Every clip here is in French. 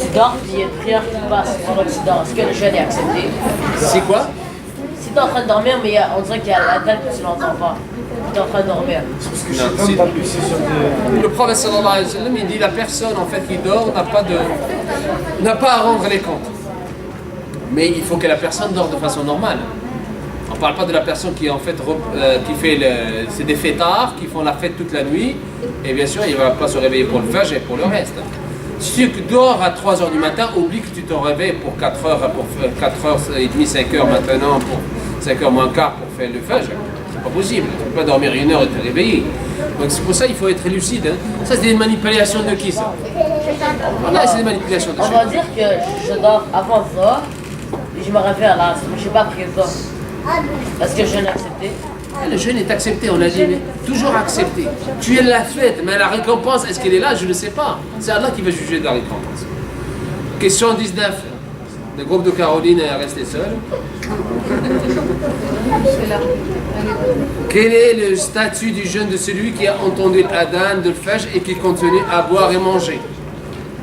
tu dors, puis il y a une prière qui passe pendant que tu dors, est-ce que le jeûne est accepté? C'est quoi? Si tu es en train de dormir, mais on dirait qu'il y a la tête que tu l'entends pas. Tu es en train de dormir. Le prophète sallallahu alayhi wa sallam, il dit la personne en fait qui dort n'a pas à rendre les comptes. Mais il faut que la personne dort de façon normale. On ne parle pas de la personne qui en fait qui fait c'est des fêtards qui font la fête toute la nuit et bien sûr il ne va pas se réveiller pour le fajr et pour le reste. Si tu dors à 3h du matin, oublie que tu te réveilles pour 4h, pour 4h30, 5h maintenant, pour 5h moins quart pour faire le fajr. C'est pas possible, tu ne peux pas dormir 1 heure et te réveiller. Donc c'est pour ça qu'il faut être lucide. Hein. Ça c'est des manipulations de qui ça? Voilà, c'est des manipulations de On va dire que je dors avant ça et je me réveille à l'âge, mais je n'ai pas pris ça. Est-ce que le jeûne est accepté? Le jeûne est accepté, on l'a dit, mais toujours accepté. Tu es la fête, mais la récompense, est-ce qu'elle est là? Je ne sais pas. C'est Allah qui va juger de la récompense. Question 19. Le groupe de Caroline est resté seul. Quel est le statut du jeûne de celui qui a entendu l'adhan de Fajr et qui continue à boire et manger?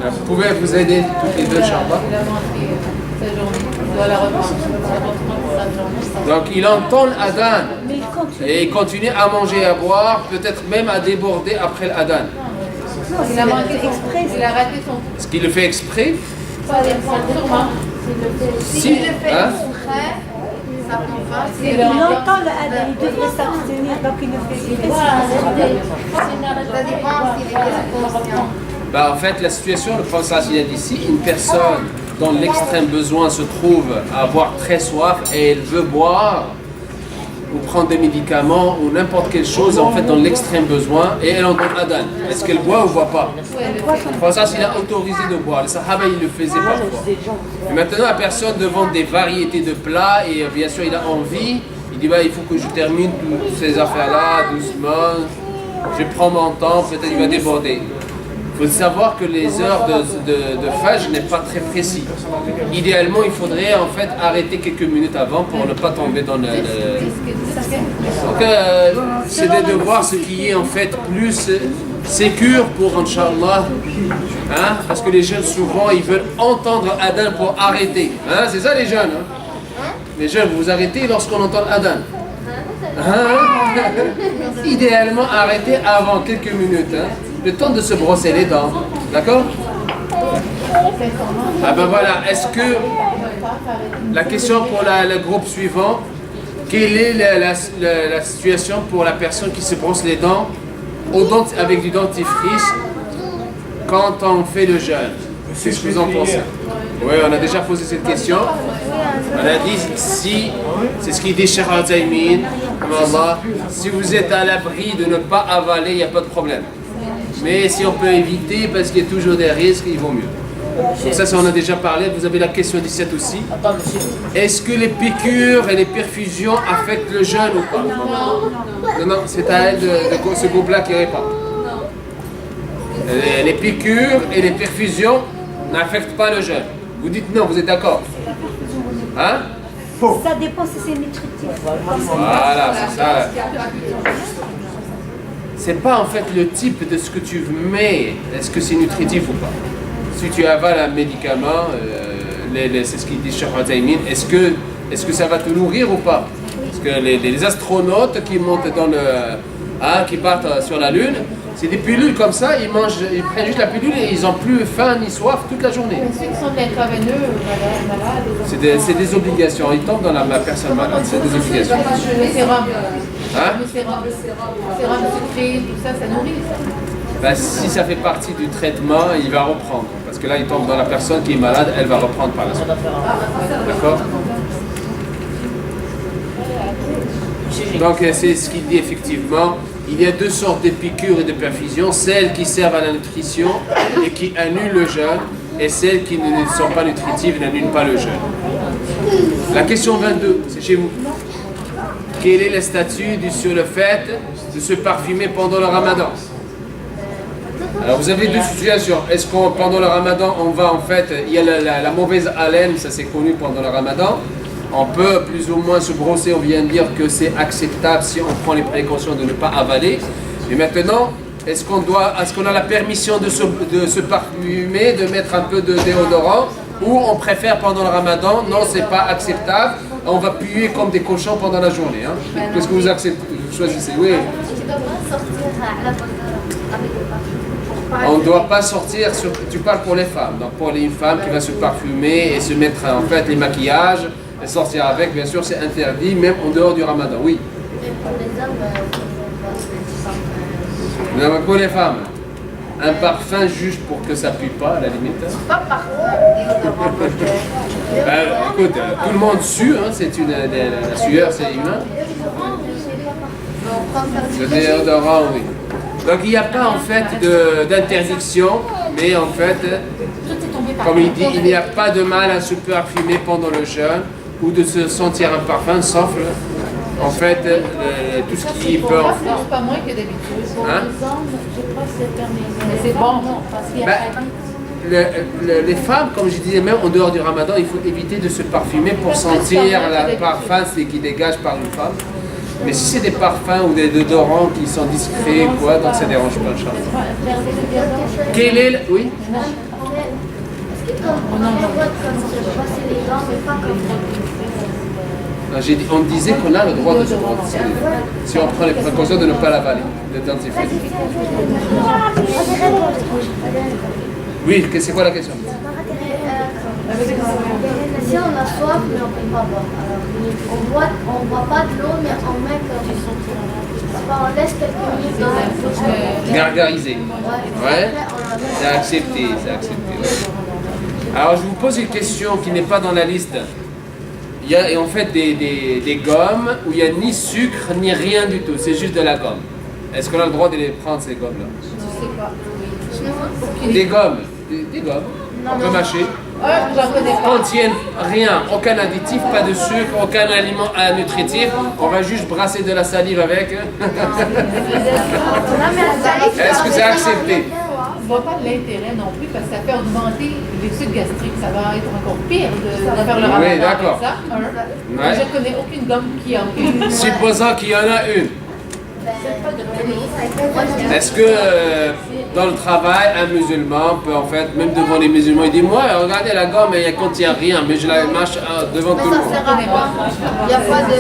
Vous pouvez vous aider toutes les deux, Inch'Allah. Donc il entend l'adhan et il continue à manger et à boire, peut-être même à déborder après l'adhan. Il a manqué exprès, il a raté son... Est-ce qu'il le fait exprès? Si, il le fait hein? exprès, ça prend pas. Il entend le adhan, il devrait s'abstenir, donc il le fait exprès. Ça dépend s'il est conscient. En fait, la situation, le prophète il a dit ici, une personne dont l'extrême besoin se trouve à avoir très soif et elle veut boire ou prendre des médicaments ou n'importe quelle chose en fait dans l'extrême besoin et elle entend l'adhan. Est-ce qu'elle boit ou ne boit pas? Le prophète il a autorisé de boire. Les sahaba ils le faisaient parfois. Et maintenant la personne devant des variétés de plats et bien sûr il a envie, il dit il faut que je termine toutes ces affaires-là doucement, je prends mon temps, peut-être il va déborder. Il faut savoir que les heures de Fajr n'est pas très précis. Idéalement, il faudrait en fait arrêter quelques minutes avant pour ne pas tomber dans le... Donc, c'est de voir ce qui est en fait plus sécure pour Inch'Allah. Hein? Parce que les jeunes, souvent, ils veulent entendre Adhan pour arrêter. Hein? C'est ça les jeunes. Hein? Les jeunes, vous arrêtez lorsqu'on entend Adhan. Hein? Idéalement, arrêtez avant quelques minutes. Hein? Le temps de se brosser les dents, d'accord? Ah ben voilà, est-ce que la question pour le groupe suivant, quelle est la situation pour la personne qui se brosse les dents avec du dentifrice quand on fait le jeûne? Qu'est-ce que vous en pensez? Oui, on a déjà posé cette question. On a dit si, c'est ce qu'il dit Cheikh Al-Zaymin, si vous êtes à l'abri de ne pas avaler, il n'y a pas de problème. Mais si on peut éviter, parce qu'il y a toujours des risques, il vaut mieux. Donc ça on a déjà parlé, vous avez la question 17 aussi. Est-ce que les piqûres et les perfusions affectent le jeûne ou pas? Non, c'est à elle de ce groupe-là qui répond. Les piqûres et les perfusions n'affectent pas le jeûne. Vous dites non, vous êtes d'accord? Hein? Ça dépend si c'est nutritif. Voilà, c'est ça. C'est pas en fait le type de ce que tu mets, est-ce que c'est nutritif ou pas? Si tu avales un médicament, c'est ce qu'il dit Cheikh Al-Zaymin, est-ce que ça va te nourrir ou pas? Parce que les astronautes qui montent qui partent sur la Lune, c'est des pilules comme ça, ils prennent juste la pilule et ils n'ont plus faim ni soif toute la journée. Mais ceux qui sont intraveineux, malades... C'est des obligations, ils tombent dans la personne malade, c'est des obligations. Le sérum. Hein? Le sérum sucré, tout ça, ça nourrit ça. Si ça fait partie du traitement, il va reprendre. Parce que là, il tombe dans la personne qui est malade, elle va reprendre par la suite. D'accord? Donc, c'est ce qu'il dit effectivement. Il y a deux sortes de piqûres et de perfusions. Celles qui servent à la nutrition et qui annulent le jeûne. Et celles qui ne sont pas nutritives n'annulent pas le jeûne. La question 22, c'est chez vous. Quel est le statut sur le fait de se parfumer pendant le ramadan? Alors vous avez deux situations. Est-ce que pendant le ramadan, il y a la mauvaise haleine, ça c'est connu pendant le ramadan. On peut plus ou moins se brosser, on vient de dire que c'est acceptable si on prend les précautions de ne pas avaler. Mais maintenant, est-ce qu'on a la permission de se parfumer, de mettre un peu de déodorant, ou on préfère pendant le ramadan? Non, c'est pas acceptable. On va puer comme des cochons pendant la journée. Hein. Qu'est-ce que vous acceptez? Vous choisissez? Oui. On ne doit pas sortir, tu parles pour les femmes, donc pour une femme qui va se parfumer et se mettre en fait les maquillages et sortir avec, bien sûr c'est interdit, même en dehors du ramadan, oui. Mais pour les femmes, un parfum juste pour que ça pue pas à la limite. Pas parfum. Écoute, tout le monde sue, hein, la sueur c'est humain. Le déodorant, oui. Donc il n'y a pas en fait d'interdiction, mais en fait, comme il dit, il n'y a pas de mal à se parfumer pendant le jeûne ou de se sentir un parfum, sauf en fait tout ce qui peut. C'est pas moins que d'habitude. Hein? Mais c'est bon. Les femmes, comme je disais, même en dehors du ramadan, il faut éviter de se parfumer pour sentir le parfum qui dégage par une femme. Mais si c'est des parfums ou des déodorants qui sont discrets, quoi, donc ça ne dérange pas, Inch'Allah. Quel est le... Oui? J'ai dit, on disait qu'on a le droit de se brosser les dents. Si on prend les précautions de ne pas l'avaler, le dentifrice. Oui, c'est quoi la question? Si on a soif, mais on ne peut pas boire. On ne boit pas de l'eau, mais on met on laisse quelques minutes dans la douche. Gargariser. Ouais. C'est accepté, c'est accepté. Ouais. Alors je vous pose une question qui n'est pas dans la liste. Il y a en fait des gommes où il n'y a ni sucre ni rien du tout, c'est juste de la gomme. Est-ce qu'on a le droit de les prendre ces gommes-là? Je sais pas. Des gommes. Des gommes. On peut mâcher. Contiennent rien, aucun additif, pas de sucre, aucun aliment nutritif. On va juste brasser de la salive avec. Est-ce que c'est accepté? Je ne vois pas l'intérêt non plus parce que ça fait augmenter les sucs gastriques. Ça va être encore pire de faire le ramadan Oui, d'accord. avec ça. Ouais. Je ne connais aucune gomme qui en une. Supposons qu'il y en a une. Est-ce que dans le travail, un musulman peut en fait, même devant les musulmans, il dit moi, regardez la gomme, elle ne contient rien, mais je la mâche devant tout le monde. Il n'y a pas de...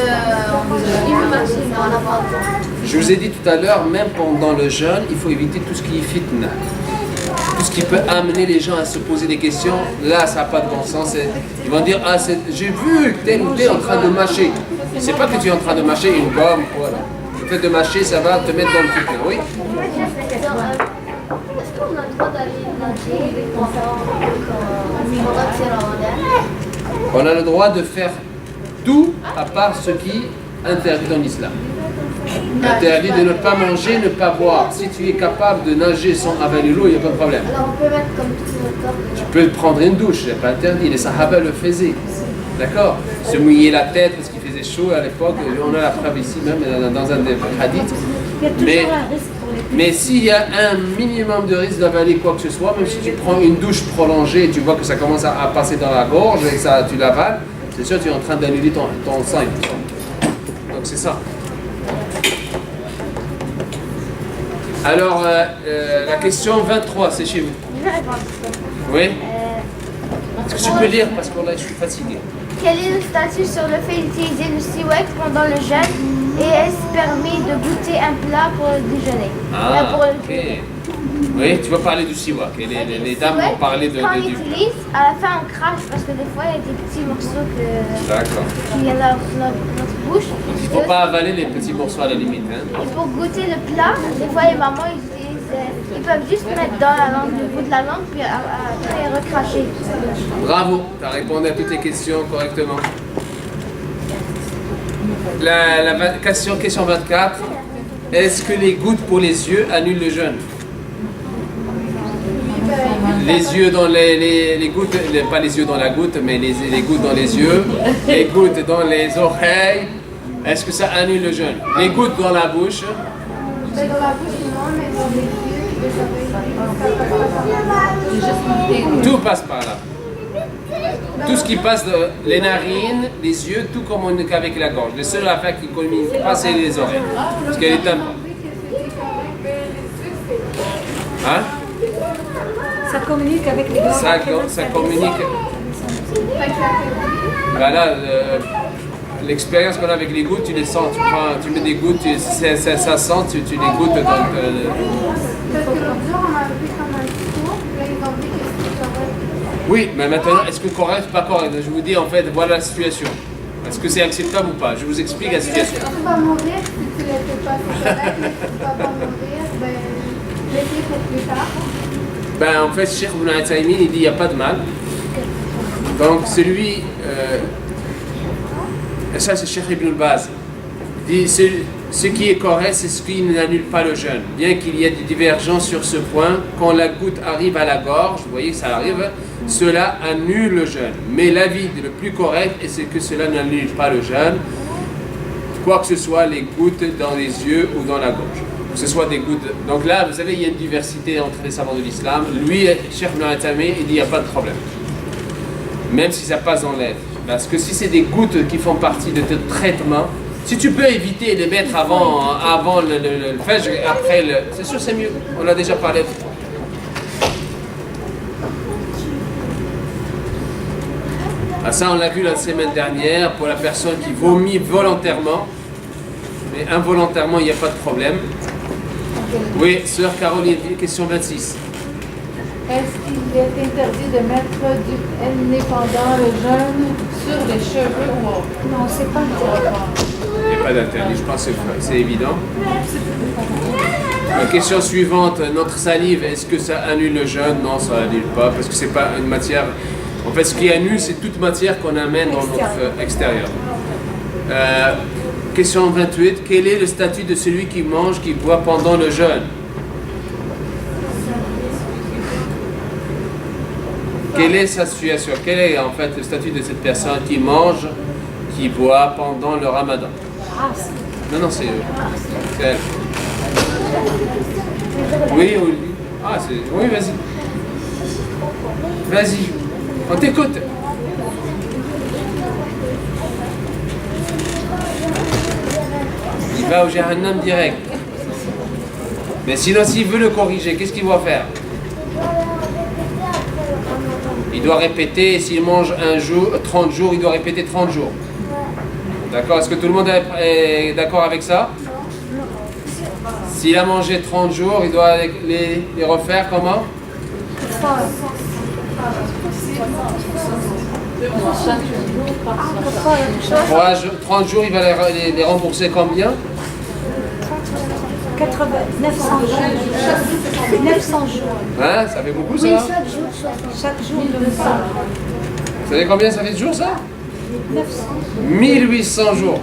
Je vous ai dit tout à l'heure, même pendant le jeûne, il faut éviter tout ce qui est fitna. Tout ce qui peut amener les gens à se poser des questions, là ça n'a pas de bon sens. Ils vont dire, ah j'ai vu tel ou tel en train de mâcher. C'est pas que tu es en train de mâcher une gomme, voilà. Le fait de mâcher, ça va te mettre dans le fitna, oui. Est-ce qu'on a le droit d'aller nager pendant que c'est ramadan? On a le droit de faire tout à part ce qui est interdit dans l'islam. Interdit de ne pas manger, ne pas boire. Si tu es capable de nager sans avaler l'eau, il n'y a pas de problème. Alors on peut mettre comme tout le corps. Tu peux prendre une douche, c'est pas interdit. Les sahaba le faisaient. D'accord? Se mouiller la tête parce qu'il faisait chaud à l'époque. On a la preuve ici même dans un des hadiths. Il y a toujours un risque pour les Mais s'il y a un minimum de risque d'avaler quoi que ce soit, même si tu prends une douche prolongée et tu vois que ça commence à passer dans la gorge et que tu l'avales, c'est sûr que tu es en train d'annuler ton sang. Donc c'est ça. Alors, la question 23, c'est chez vous. Oui? Est-ce que tu peux lire parce que là, je suis fatigué. Quel est le statut sur le fait d'utiliser le siwak pendant le jeûne et est-ce permis de goûter un plat pour le déjeuner? Pour le ok. Oui, tu vas parler du siwak. Et les dames vont parler Quand on du utilise, à la fin on crache parce que des fois il y a des petits morceaux D'accord. qui viennent dans notre bouche. Il ne faut pas avaler les petits morceaux à la limite. Hein. Et pour goûter le plat, des fois les mamans ils peuvent juste mettre dans la langue, le bout de la langue, puis après recracher. Bravo, tu as répondu à toutes les questions correctement. La question 24. Est-ce que les gouttes pour les yeux annulent le jeûne? Les yeux dans les gouttes, pas les yeux dans la goutte, mais les gouttes dans les yeux, les gouttes dans les oreilles, est-ce que ça annule le jeûne? Les gouttes dans la bouche? Tout passe par là. Tout ce qui passe de les narines, les yeux, tout communique avec la gorge. Les seules affaires qui ne communiquent pas, c'est les oreilles. Parce qu'elle est un... Hein? Ça communique avec les grands. Ça communique. Ben là, l'expérience qu'on a avec les gouttes, tu les sens. Tu mets des gouttes, ça sent, tu les goûtes. Donc, Parce que l'autre jour, on a vu comme un cours, là ils ont dit que c'était correct. oui, mais maintenant, est-ce que correct ou pas correct? Je vous dis en fait, voilà la situation. Est-ce que c'est acceptable ou pas? Je vous explique la situation. Tu vas mourir si tu ne le fais pas, c'est correct, mais si tu ne vas pas mourir, ben, laisse-le pour plus tard. Ben, en fait, Cheikh Ibn Uthaymin, il dit il n'y a pas de mal. Donc, celui. Ça, c'est Cheikh Ibn Baz. Il dit ce qui est correct, c'est ce qui n'annule pas le jeûne. Bien qu'il y ait des divergences sur ce point, quand la goutte arrive à la gorge, vous voyez que ça arrive, cela annule le jeûne. Mais l'avis le plus correct, c'est que cela n'annule pas le jeûne, quoi que ce soit les gouttes dans les yeux ou dans la gorge. Que ce soit des gouttes. Donc là, vous savez, il y a une diversité entre les savants de l'islam. Lui, Cheikh Ibn Uthaymin, il dit il n'y a pas de problème. Même si ça passe dans l'air. Parce que si c'est des gouttes qui font partie de ton traitement, si tu peux éviter de les mettre avant le fajr, après le. C'est sûr, c'est mieux. On a déjà parlé. Ah, ça, on l'a vu la semaine dernière pour la personne qui vomit volontairement. Mais involontairement, il n'y a pas de problème. Oui, sœur Caroline, question 26. Est-ce qu'il est interdit de mettre du henné pendant le jeûne sur les cheveux ou autre? Non, c'est pas Il n'y a pas d'interdit, je pense que c'est évident. La question suivante, notre salive, est-ce que ça annule le jeûne? Non, ça annule pas, parce que c'est pas une matière. En fait, ce qui annule, c'est toute matière qu'on amène dans notre extérieur. Question 28, quel est le statut de celui qui mange, qui boit pendant le jeûne? Quelle est sa situation? Quel est en fait le statut de cette personne qui mange, qui boit pendant le ramadan? Non, c'est elle. Oui, oui. Ah, c'est. Oui, vas-y. Vas-y. On t'écoute. Il va au Jahannam direct. Mais sinon, s'il veut le corriger, qu'est-ce qu'il doit faire? Il doit répéter, s'il mange 30 jours, il doit répéter 30 jours. D'accord? Est-ce que tout le monde est d'accord avec ça? S'il a mangé 30 jours, il doit les refaire comment? 30 jours, il va les rembourser combien? 900 jours. 900 jours. Hein? Ça fait beaucoup ça? Oui, Chaque jour de 900. Vous savez combien ça fait de jours ça? 900. 1800 jours.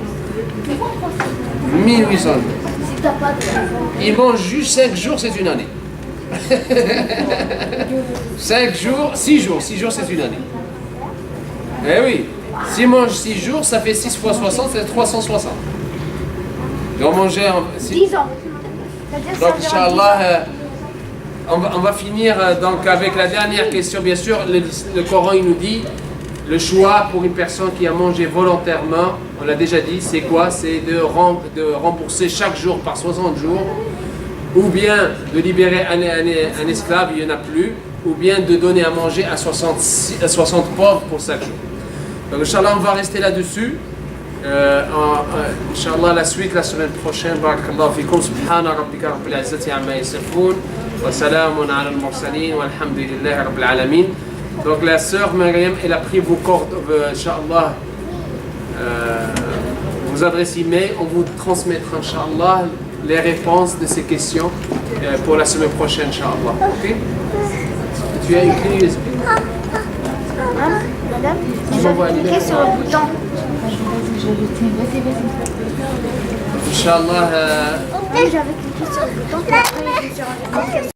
1800 jours. Si t'as pas de... Il mange juste 5 jours, c'est une année. 5 jours, 6 jours, 6 jours c'est une année. Eh oui, s'il mange 6 jours, ça fait 6 fois 60, c'est 360. Et on mangeait 10 ans. Donc, Inch'Allah, on va finir donc avec la dernière question. Bien sûr, le Coran il nous dit le choix pour une personne qui a mangé volontairement, on l'a déjà dit, c'est quoi? C'est de rembourser chaque jour par 60 jours, ou bien de libérer un esclave, il n'y en a plus, ou bien de donner à manger à 60 pauvres pour 5 jours. Donc, Inch'Allah, on va rester là-dessus. Inch'Allah, la suite la semaine prochaine. Barakallahu fikum. Subhana rabbika rabbil izzati amma yasifun. Wa salamun ala al-mursalin. Walhamdulillahi rabbil alamin. Donc, la sœur Mariam, elle a pris vos coordonnées, Inch'Allah, vos adresses email. On vous transmettra, Inch'Allah, les réponses de ces questions pour la semaine prochaine, Inch'Allah. Ok? Tu as écrit USB? Madame, j'avais cliqué sur le bouton. Inch'Allah. J'avais cliqué sur le bouton pour après, j'ai rendu compte que